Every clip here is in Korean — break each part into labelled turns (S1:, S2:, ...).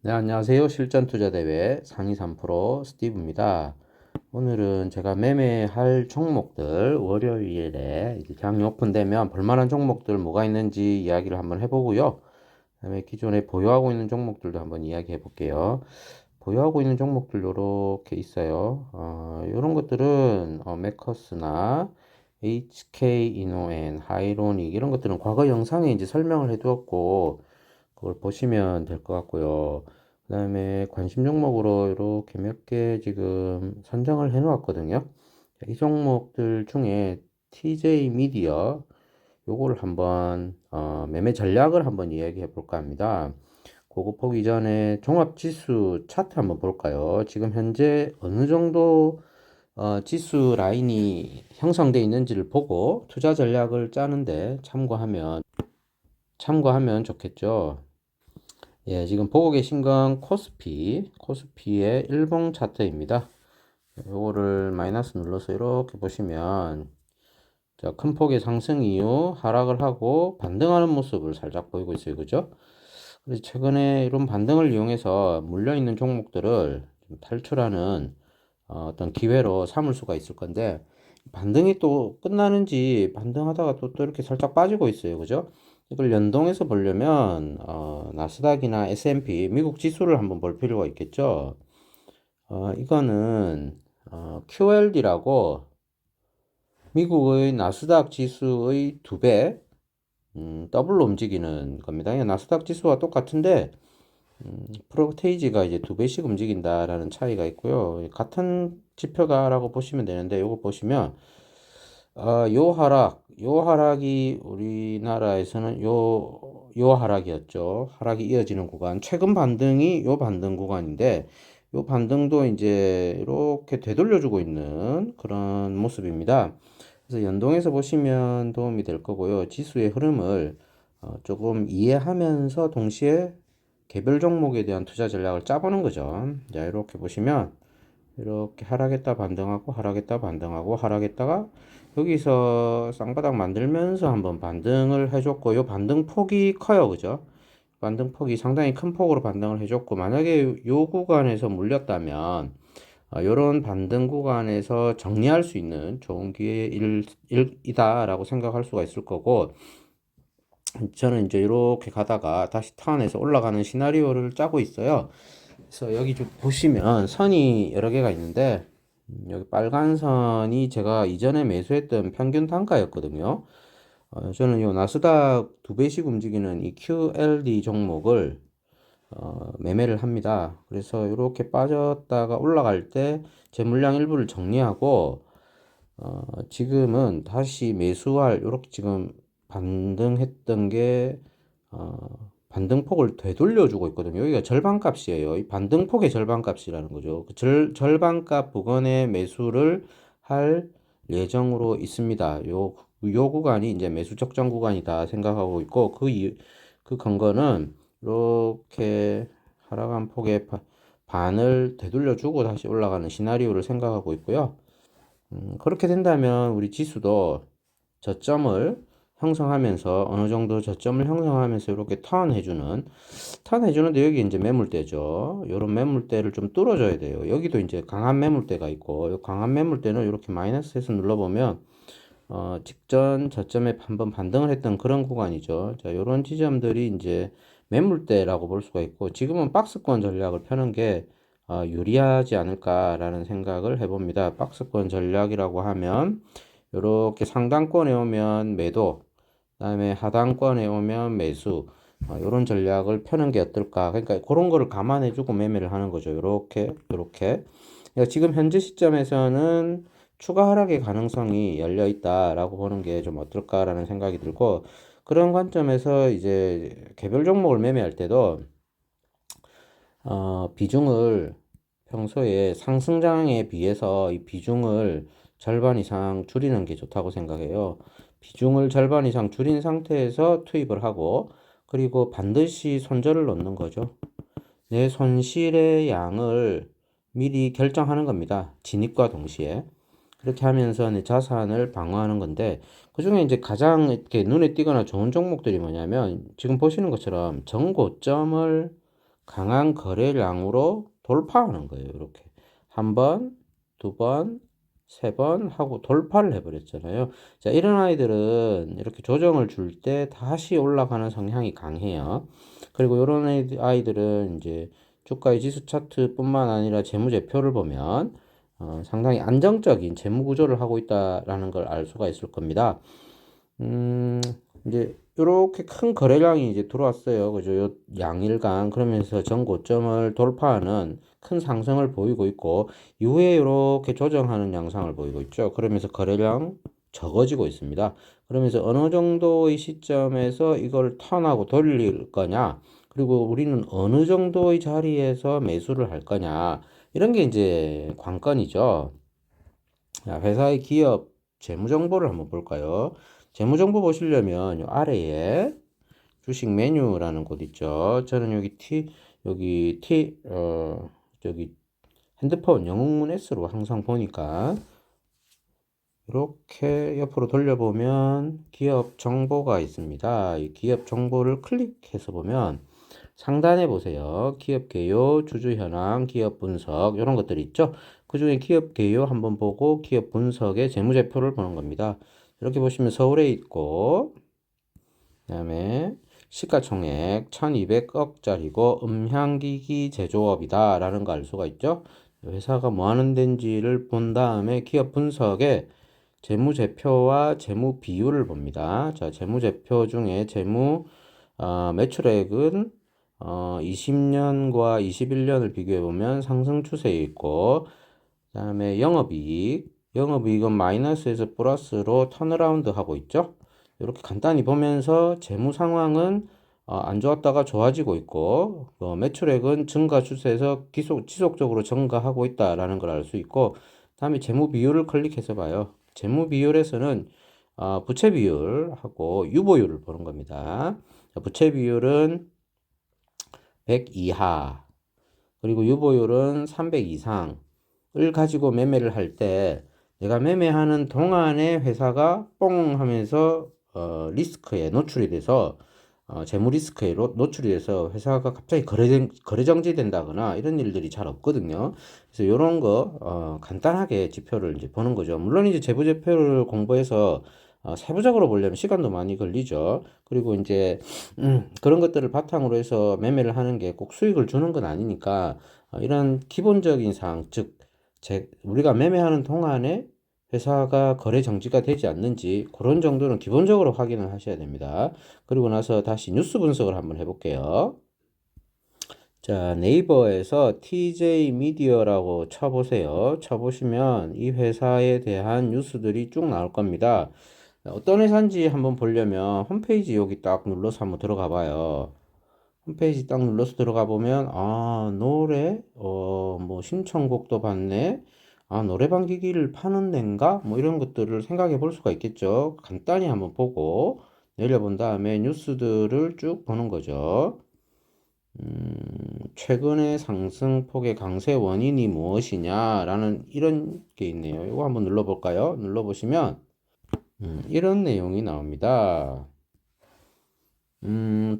S1: 네, 안녕하세요. 실전투자대회 상위 3% 스티브입니다. 오늘은 제가 매매할 종목들 월요일에 이제 장이 오픈되면 볼만한 종목들 뭐가 있는지 이야기를 한번 해보고요. 그다음에 기존에 보유하고 있는 종목들도 한번 이야기해 볼게요. 보유하고 있는 종목들 요렇게 있어요. 요런 것들은 메커스나 HK이노엔, 하이로닉 이런 것들은 과거 영상에 이제 설명을 해 두었고 그걸 보시면 될 것 같고요. 그 다음에 관심 종목으로 이렇게 몇 개 지금 선정을 해 놓았거든요. 이 종목들 중에 TJ 미디어 요거를 한번 매매 전략을 한번 이야기해 볼까 합니다. 그거 보기 전에 종합지수 차트 한번 볼까요? 지금 현재 어느 정도 지수 라인이 형성되어 있는지를 보고 투자 전략을 짜는데 참고하면 좋겠죠. 예, 지금 보고 계신 건 코스피의 일봉 차트입니다. 요거를 마이너스 눌러서 이렇게 보시면 자, 큰 폭의 상승 이후 하락을 하고 반등하는 모습을 살짝 보이고 있어요. 그죠? 그래서 최근에 이런 반등을 이용해서 물려있는 종목들을 좀 탈출하는 어떤 기회로 삼을 수가 있을 건데 반등이 또 끝나는지 반등하다가 또 이렇게 살짝 빠지고 있어요. 그죠? 이걸 연동해서 보려면 나스닥이나 S&P 미국 지수를 한번 볼 필요가 있겠죠. 이거는 QLD라고 미국의 나스닥 지수의 2배 더블로 움직이는 겁니다. 나스닥 지수와 똑같은데 프로테이지가 이제 2배씩 움직인다라는 차이가 있고요. 같은 지표다라고 보시면 되는데 요거 보시면 요 하락이 우리나라에서는 요 하락이었죠. 하락이 이어지는 구간. 최근 반등이 요 반등 구간인데, 요 반등도 이제 이렇게 되돌려주고 있는 그런 모습입니다. 그래서 연동해서 보시면 도움이 될 거고요. 지수의 흐름을 조금 이해하면서 동시에 개별 종목에 대한 투자 전략을 짜보는 거죠. 자, 이렇게 보시면 이렇게 하락했다 반등하고 하락했다 반등하고 하락했다가 여기서 쌍바닥 만들면서 한번 반등을 해줬고 요 반등 폭이 커요. 그죠? 반등 폭이 상당히 큰 폭으로 반등을 해줬고 만약에 요 구간에서 물렸다면 요런 반등 구간에서 정리할 수 있는 좋은 기회이다라고 생각할 수가 있을 거고 저는 이제 이렇게 가다가 다시 턴해서 올라가는 시나리오를 짜고 있어요. 그래서 여기 좀 보시면 선이 여러 개가 있는데 여기 빨간 선이 제가 이전에 매수했던 평균 단가였거든요. 저는 이 나스닥 2배씩 움직이는 이 QLD 종목을 매매를 합니다. 그래서 이렇게 빠졌다가 올라갈 때 제 물량 일부를 정리하고 지금은 다시 매수할 이렇게 지금 반등했던 게 반등폭을 되돌려주고 있거든요. 여기가 절반값이에요. 이 반등폭의 절반값이라는 거죠. 그 절반값 부근에 매수를 할 예정으로 있습니다. 요 구간이 이제 매수 적정 구간이다 생각하고 있고 그 근거는 이렇게 하락한 폭의 반을 되돌려주고 다시 올라가는 시나리오를 생각하고 있고요. 그렇게 된다면 우리 지수도 저점을 형성하면서 어느 정도 저점을 형성하면서 이렇게 턴해주는데 여기 이제 매물대죠. 이런 매물대를 좀 뚫어줘야 돼요. 여기도 이제 강한 매물대가 있고 이 강한 매물대는 이렇게 마이너스에서 눌러보면 직전 저점에 한번 반등을 했던 그런 구간이죠. 자, 이런 지점들이 이제 매물대라고 볼 수가 있고 지금은 박스권 전략을 펴는 게 유리하지 않을까라는 생각을 해봅니다. 박스권 전략이라고 하면 이렇게 상단권에 오면 매도, 그다음에 하단권에 오면 매수, 이런 전략을 펴는 게 어떨까? 그러니까 그런 거를 감안해주고 매매를 하는 거죠. 이렇게. 그러니까 지금 현재 시점에서는 추가 하락의 가능성이 열려 있다라고 보는 게 좀 어떨까라는 생각이 들고 그런 관점에서 이제 개별 종목을 매매할 때도 비중을 평소에 상승장에 비해서 이 비중을 절반 이상 줄이는 게 좋다고 생각해요. 비중을 절반 이상 줄인 상태에서 투입을 하고 그리고 반드시 손절을 넣는 거죠. 내 손실의 양을 미리 결정하는 겁니다. 진입과 동시에. 그렇게 하면서 내 자산을 방어하는 건데, 그 중에 이제 가장 이렇게 눈에 띄거나 좋은 종목들이 뭐냐면, 지금 보시는 것처럼 전고점을 강한 거래량으로 돌파하는 거예요. 이렇게 한 번, 두 번, 세 번 하고 돌파를 해버렸잖아요. 자, 이런 아이들은 이렇게 조정을 줄 때 다시 올라가는 성향이 강해요. 그리고 이런 아이들은 이제 주가의 지수 차트뿐만 아니라 재무제표를 보면 상당히 안정적인 재무 구조를 하고 있다라는 걸 알 수가 있을 겁니다. 음, 이제 이렇게 큰 거래량이 이제 들어왔어요. 그죠? 요 양일간 그러면서 전고점을 돌파하는 큰 상승을 보이고 있고 이후에 이렇게 조정하는 양상을 보이고 있죠. 그러면서 거래량 적어지고 있습니다. 그러면서 어느 정도의 시점에서 이걸 턴하고 돌릴 거냐, 그리고 우리는 어느 정도의 자리에서 매수를 할 거냐, 이런 게 이제 관건이죠. 자, 회사의 기업 재무 정보를 한번 볼까요? 재무 정보 보시려면 요 아래에 주식 메뉴라는 곳 있죠. 저는 저기 핸드폰 영웅문 S로 항상 보니까 이렇게 옆으로 돌려보면 기업 정보가 있습니다. 이 기업 정보를 클릭해서 보면 상단에 보세요. 기업 개요, 주주 현황, 기업 분석 이런 것들이 있죠. 그 중에 기업 개요 한번 보고 기업 분석의 재무제표를 보는 겁니다. 이렇게 보시면 서울에 있고 그다음에 시가총액 1200억짜리고 음향기기 제조업이다 라는 거 알 수가 있죠. 회사가 뭐 하는 데인지를 본 다음에 기업 분석에 재무제표와 재무 비율을 봅니다. 자, 재무제표 중에 매출액은 20년과 21년을 비교해 보면 상승 추세에 있고, 그다음에 영업이익은 마이너스에서 플러스로 턴어라운드 하고 있죠. 이렇게 간단히 보면서 재무 상황은 안 좋았다가 좋아지고 있고, 매출액은 증가 추세에서 지속적으로 증가하고 있다라는 걸 알 수 있고, 다음에 재무 비율을 클릭해서 봐요. 재무 비율에서는 부채 비율하고 유보율을 보는 겁니다. 부채 비율은 100 이하, 그리고 유보율은 300 이상을 가지고 매매를 할 때 내가 매매하는 동안에 회사가 뽕 하면서 리스크에 노출이 돼서 재무 리스크에 노출이 돼서 회사가 갑자기 거래 정지된다거나 이런 일들이 잘 없거든요. 그래서 이런 거 간단하게 지표를 이제 보는 거죠. 물론 이제 재무제표를 공부해서 세부적으로 보려면 시간도 많이 걸리죠. 그리고 이제 그런 것들을 바탕으로 해서 매매를 하는 게 꼭 수익을 주는 건 아니니까 이런 기본적인 사항, 즉 우리가 매매하는 동안에 회사가 거래 정지가 되지 않는지 그런 정도는 기본적으로 확인을 하셔야 됩니다. 그리고 나서 다시 뉴스 분석을 한번 해볼게요. 자, 네이버에서 TJ 미디어라고 쳐보세요. 쳐보시면 이 회사에 대한 뉴스들이 쭉 나올 겁니다. 어떤 회사인지 한번 보려면 홈페이지 여기 딱 눌러서 한번 들어가 봐요. 홈페이지 딱 눌러서 들어가 보면 노래 뭐 신청곡도 받네, 노래방 기기를 파는 데인가 뭐 이런 것들을 생각해 볼 수가 있겠죠. 간단히 한번 보고 내려본 다음에 뉴스들을 쭉 보는 거죠. 최근의 상승폭의 강세 원인이 무엇이냐라는 이런 게 있네요. 이거 한번 눌러볼까요? 눌러보시면 이런 내용이 나옵니다.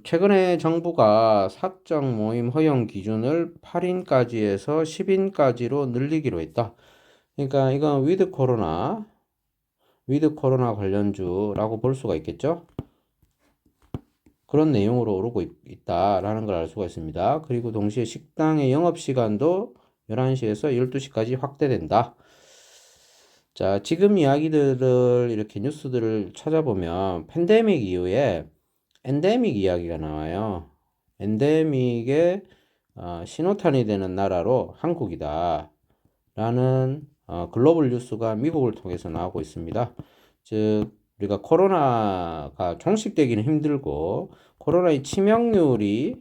S1: 최근에 정부가 사적 모임 허용 기준을 8인까지에서 10인까지로 늘리기로 했다. 그러니까 이건 위드 코로나 관련주라고 볼 수가 있겠죠? 그런 내용으로 오르고 있다라는 걸 알 수가 있습니다. 그리고 동시에 식당의 영업시간도 11시에서 12시까지 확대된다. 자, 지금 이야기들을 이렇게 뉴스들을 찾아보면 팬데믹 이후에 엔데믹 이야기가 나와요. 엔데믹의 신호탄이 되는 나라로 한국이다 라는 글로벌 뉴스가 미국을 통해서 나오고 있습니다. 즉 우리가 코로나가 종식되기는 힘들고 코로나의 치명률이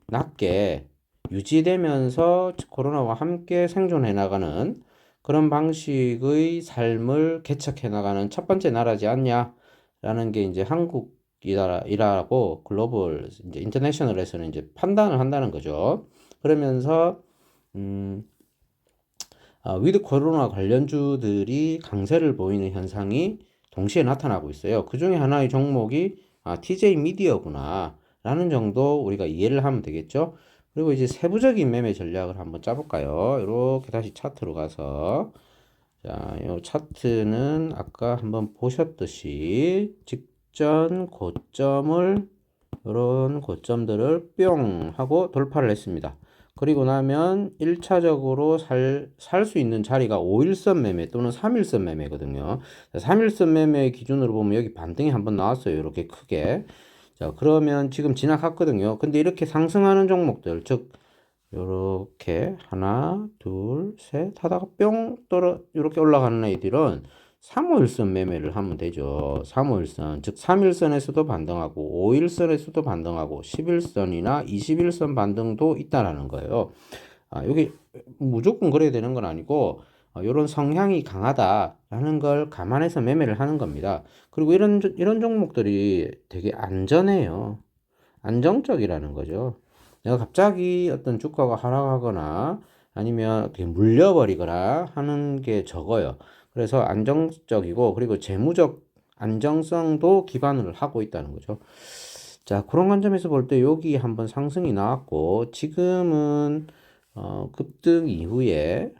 S1: 낮게 유지되면서 코로나와 함께 생존해 나가는 그런 방식의 삶을 개척해 나가는 첫 번째 나라지 않냐라는 게 이제 한국이라고 글로벌 이제 인터내셔널에서는 이제 판단을 한다는 거죠. 그러면서 위드 코로나 관련주들이 강세를 보이는 현상이 동시에 나타나고 있어요. 그 중에 하나의 종목이 TJ 미디어구나 라는 정도 우리가 이해를 하면 되겠죠. 그리고 이제 세부적인 매매 전략을 한번 짜볼까요? 이렇게 다시 차트로 가서 자, 이 차트는 아까 한번 보셨듯이 직전 고점을 이런 고점들을 뿅 하고 돌파를 했습니다. 그리고 나면 1차적으로 살 수 있는 자리가 5일선 매매 또는 3일선 매매거든요. 3일선 매매 기준으로 보면 여기 반등이 한번 나왔어요. 이렇게 크게. 자, 그러면 지금 지나갔거든요. 근데 이렇게 상승하는 종목들, 즉, 요렇게 하나, 둘, 셋 하다가 뿅 떨어 이렇게 올라가는 애들은 3호일선 매매를 하면 되죠. 3호일선 즉 3일선에서도 반등하고 5일선에서도 반등하고 10일선이나 21선 반등도 있다라는 거예요. 여기 무조건 그래야 되는 건 아니고 이런 성향이 강하다라는 걸 감안해서 매매를 하는 겁니다. 그리고 이런 종목들이 되게 안전해요. 안정적이라는 거죠. 내가 갑자기 어떤 주가가 하락하거나 아니면 어떻게 물려버리거나 하는 게 적어요. 그래서 안정적이고 그리고 재무적 안정성도 기반을 하고 있다는 거죠. 자, 그런 관점에서 볼 때 여기 한번 상승이 나왔고 지금은 급등 이후에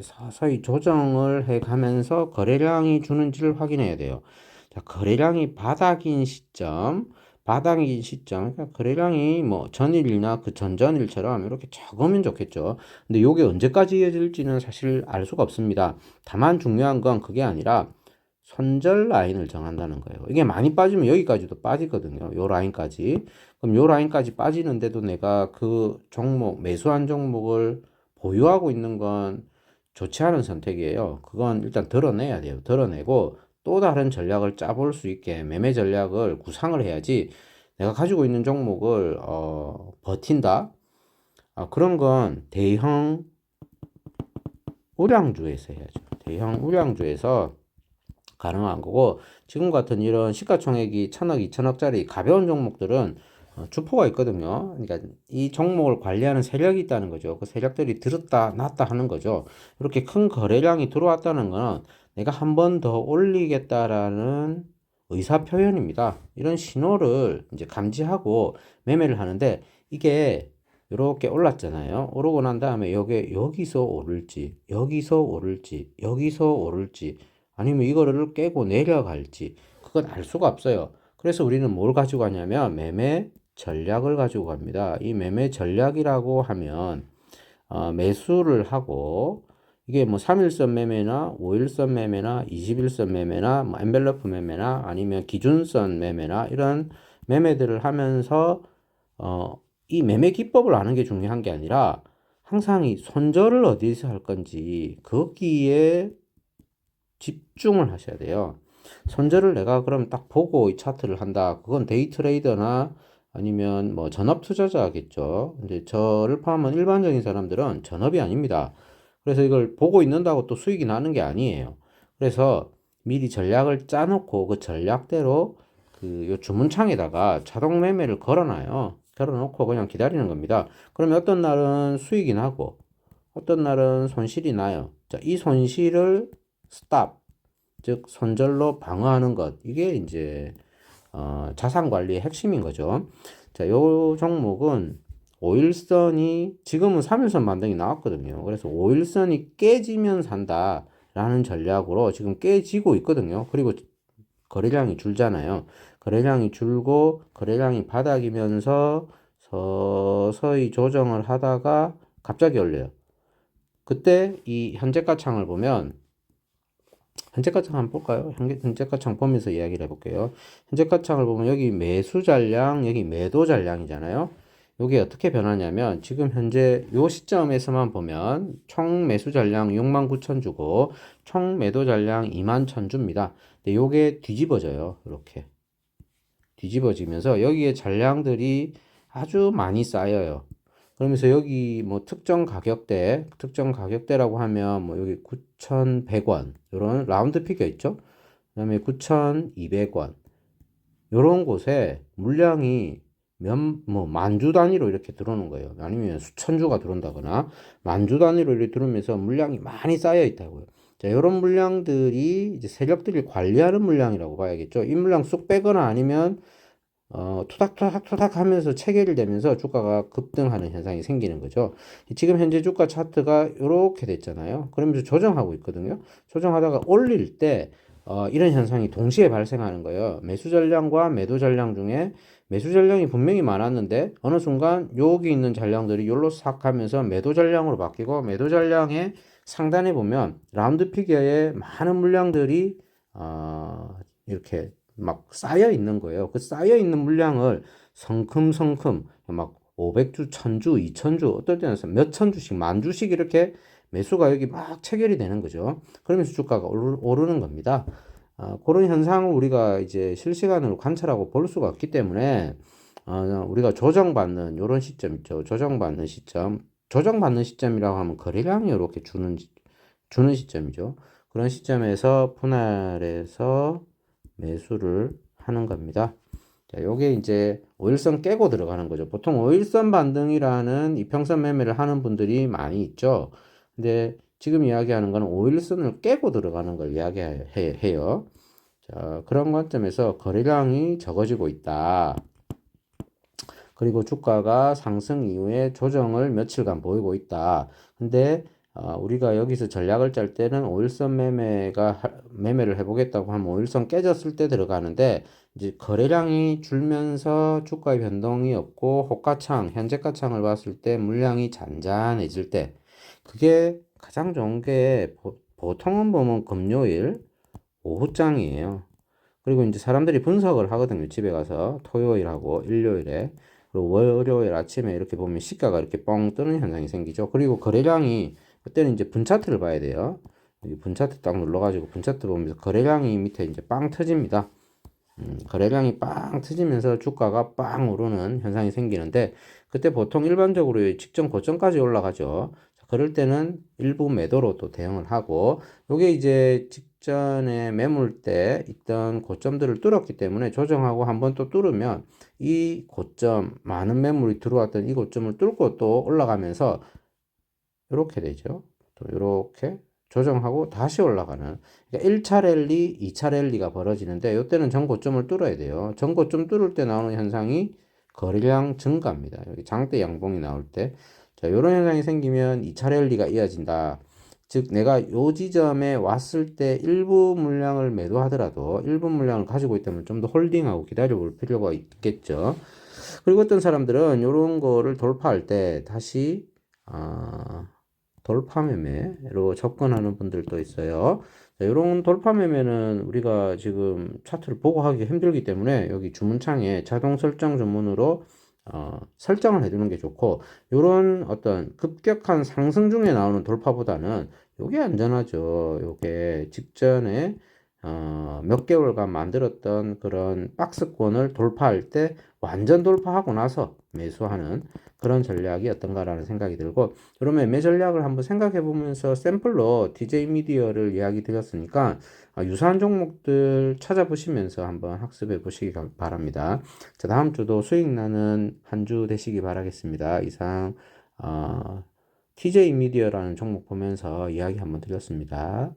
S1: 서서히 조정을 해 가면서 거래량이 주는지를 확인해야 돼요. 자, 거래량이 바닥인 시점, 그러니까 거래량이 뭐 전일이나 그 전전일처럼 이렇게 적으면 좋겠죠. 근데 요게 언제까지 이어질지는 사실 알 수가 없습니다. 다만 중요한 건 그게 아니라 손절 라인을 정한다는 거예요. 이게 많이 빠지면 여기까지도 빠지거든요. 요 라인까지. 그럼 요 라인까지 빠지는데도 내가 그 종목, 매수한 종목을 보유하고 있는 건 좋지 않은 선택이에요. 그건 일단 드러내야 돼요. 드러내고 또 다른 전략을 짜볼 수 있게 매매 전략을 구상을 해야지 내가 가지고 있는 종목을 버틴다. 그런 건 대형 우량주에서 해야죠. 대형 우량주에서 가능한 거고 지금 같은 이런 시가총액이 1,000억, 2,000억짜리 가벼운 종목들은 주포가 있거든요. 그러니까 이 종목을 관리하는 세력이 있다는 거죠. 그 세력들이 들었다 놨다 하는 거죠. 이렇게 큰 거래량이 들어왔다는 거는 내가 한 번 더 올리겠다라는 의사 표현입니다. 이런 신호를 이제 감지하고 매매를 하는데 이게 이렇게 올랐잖아요. 오르고 난 다음에 여기서 오를지, 여기서 오를지, 여기서 오를지 아니면 이거를 깨고 내려갈지 그건 알 수가 없어요. 그래서 우리는 뭘 가지고 가냐면 매매 전략을 가지고 갑니다. 이 매매 전략이라고 하면 매수를 하고 이게 뭐 3일선 매매나 5일선 매매나 20일선 매매나 뭐 엔벨러프 매매나 아니면 기준선 매매나 이런 매매들을 하면서 이 매매 기법을 아는 게 중요한 게 아니라 항상 이 손절을 어디서 할 건지 거기에 집중을 하셔야 돼요. 손절을 내가 그럼 딱 보고 이 차트를 한다. 그건 데이 트레이더나 아니면 뭐 전업 투자자겠죠. 근데 저를 포함한 일반적인 사람들은 전업이 아닙니다. 그래서 이걸 보고 있는다고 또 수익이 나는 게 아니에요. 그래서 미리 전략을 짜놓고 그 전략대로 그 요 주문창에다가 자동 매매를 걸어놔요. 걸어놓고 그냥 기다리는 겁니다. 그러면 어떤 날은 수익이 나고 어떤 날은 손실이 나요. 자, 이 손실을 스탑, 즉 손절로 방어하는 것. 이게 이제 자산 관리의 핵심인 거죠. 자, 요 종목은 5일선이 지금은 3일선 반등이 나왔거든요. 그래서 5일선이 깨지면 산다라는 전략으로 지금 깨지고 있거든요. 그리고 거래량이 줄잖아요. 거래량이 줄고 거래량이 바닥이면서 서서히 조정을 하다가 갑자기 올려요. 그때 이 현재가 창을 보면 현재가 창 한번 볼까요? 현재가 창 보면서 이야기를 해볼게요. 현재가 창을 보면 여기 매수 잔량, 여기 매도 잔량이잖아요. 이게 어떻게 변하냐면 지금 현재 요 시점에서만 보면 총 매수 잔량 69,000주고 총 매도 잔량 21,000주입니다. 근데 요게 뒤집어져요. 이렇게 뒤집어지면서 여기에 잔량들이 아주 많이 쌓여요. 그러면서 여기 뭐 특정 가격대라고 하면 뭐 여기 9,100원 이런 라운드 피겨 있죠. 그다음에 9,200원 이런 곳에 물량이 뭐 만주 단위로 이렇게 들어오는 거예요. 아니면 수천 주가 들어온다거나 만주 단위로 이렇게 들어오면서 물량이 많이 쌓여 있다고요. 자, 이런 물량들이 이제 세력들이 관리하는 물량이라고 봐야겠죠. 이 물량 쑥 빼거나 아니면 투닥투닥투닥 하면서 체결이 되면서 주가가 급등하는 현상이 생기는 거죠. 지금 현재 주가 차트가 이렇게 됐잖아요. 그러면서 조정하고 있거든요. 조정하다가 올릴 때 이런 현상이 동시에 발생하는 거예요. 매수 전량과 매도 전량 중에 매수 전량이 분명히 많았는데 어느 순간 여기 있는 전량들이 요로 싹 하면서 매도 전량으로 바뀌고, 매도 전량의 상단에 보면 라운드 피겨에 많은 물량들이 이렇게 막 쌓여 있는 거예요. 그 쌓여 있는 물량을 성큼성큼 막 500주, 1000주, 2000주, 어떨 때는 몇천 주씩, 만 주씩 이렇게 매수가 여기 막 체결이 되는 거죠. 그러면서 주가가 오르는 겁니다. 그런 현상을 우리가 이제 실시간으로 관찰하고 볼 수가 없기 때문에 우리가 조정받는 이런 시점 있죠. 조정받는 시점. 조정받는 시점이라고 하면 거래량이 이렇게 주는 시점이죠. 그런 시점에서 분할해서 매수를 하는 겁니다. 자, 요게 이제 5일선 깨고 들어가는 거죠. 보통 5일선 반등이라는 이평선 매매를 하는 분들이 많이 있죠. 근데 지금 이야기하는 거는 5일선을 깨고 들어가는 걸 이야기해요. 자, 그런 관점에서 거래량이 적어지고 있다. 그리고 주가가 상승 이후에 조정을 며칠간 보이고 있다. 근데 우리가 여기서 전략을 짤 때는 5일선 매매를 해보겠다고 하면 5일선 깨졌을 때 들어가는데, 이제 거래량이 줄면서 주가의 변동이 없고 호가창, 현재가창을 봤을 때 물량이 잔잔해질 때, 그게 가장 좋은 게 보통은 보면 금요일 오후장이에요. 그리고 이제 사람들이 분석을 하거든요. 집에 가서 토요일하고 일요일에. 그리고 월요일 아침에 이렇게 보면 시가가 이렇게 뻥 뜨는 현상이 생기죠. 그리고 거래량이, 그때는 이제 분차트를 봐야 돼요. 여기 분차트 딱 눌러가지고 분차트 보면서 거래량이 밑에 이제 빵 터집니다. 거래량이 빵 터지면서 주가가 빵 오르는 현상이 생기는데, 그때 보통 일반적으로 직전 고점까지 올라가죠. 그럴 때는 일부 매도로 또 대응을 하고, 요게 이제 직전에 매물 때 있던 고점들을 뚫었기 때문에 조정하고 한번 또 뚫으면 이 고점, 많은 매물이 들어왔던 이 고점을 뚫고 또 올라가면서 이렇게 되죠. 또 이렇게 조정하고 다시 올라가는, 그러니까 1차 랠리, 2차 랠리가 벌어지는데, 이때는 전고점을 뚫어야 돼요. 전고점 뚫을 때 나오는 현상이 거래량 증가입니다. 여기 장대 양봉이 나올 때, 자, 이런 현상이 생기면 2차 랠리가 이어진다. 즉 내가 요 지점에 왔을 때 일부 물량을 매도하더라도 일부 물량을 가지고 있다면 좀 더 홀딩하고 기다려 볼 필요가 있겠죠. 그리고 어떤 사람들은 이런 거를 돌파할 때 다시 돌파 매매로 접근하는 분들도 있어요. 자, 이런 돌파 매매는 우리가 지금 차트를 보고 하기 힘들기 때문에 여기 주문창에 자동 설정 주문으로 설정을 해두는 게 좋고, 이런 어떤 급격한 상승 중에 나오는 돌파보다는 요게 안전하죠. 요게 직전에 몇 개월간 만들었던 그런 박스권을 돌파할 때 완전 돌파하고 나서 매수하는 그런 전략이 어떤가라는 생각이 들고, 그러면 매매 전략을 한번 생각해 보면서 샘플로 DJ 미디어를 이야기 드렸으니까 유사한 종목들 찾아보시면서 한번 학습해 보시기 바랍니다. 자, 다음 주도 수익 나는 한 주 되시기 바라겠습니다. 이상 TJ 미디어라는 종목 보면서 이야기 한번 드렸습니다.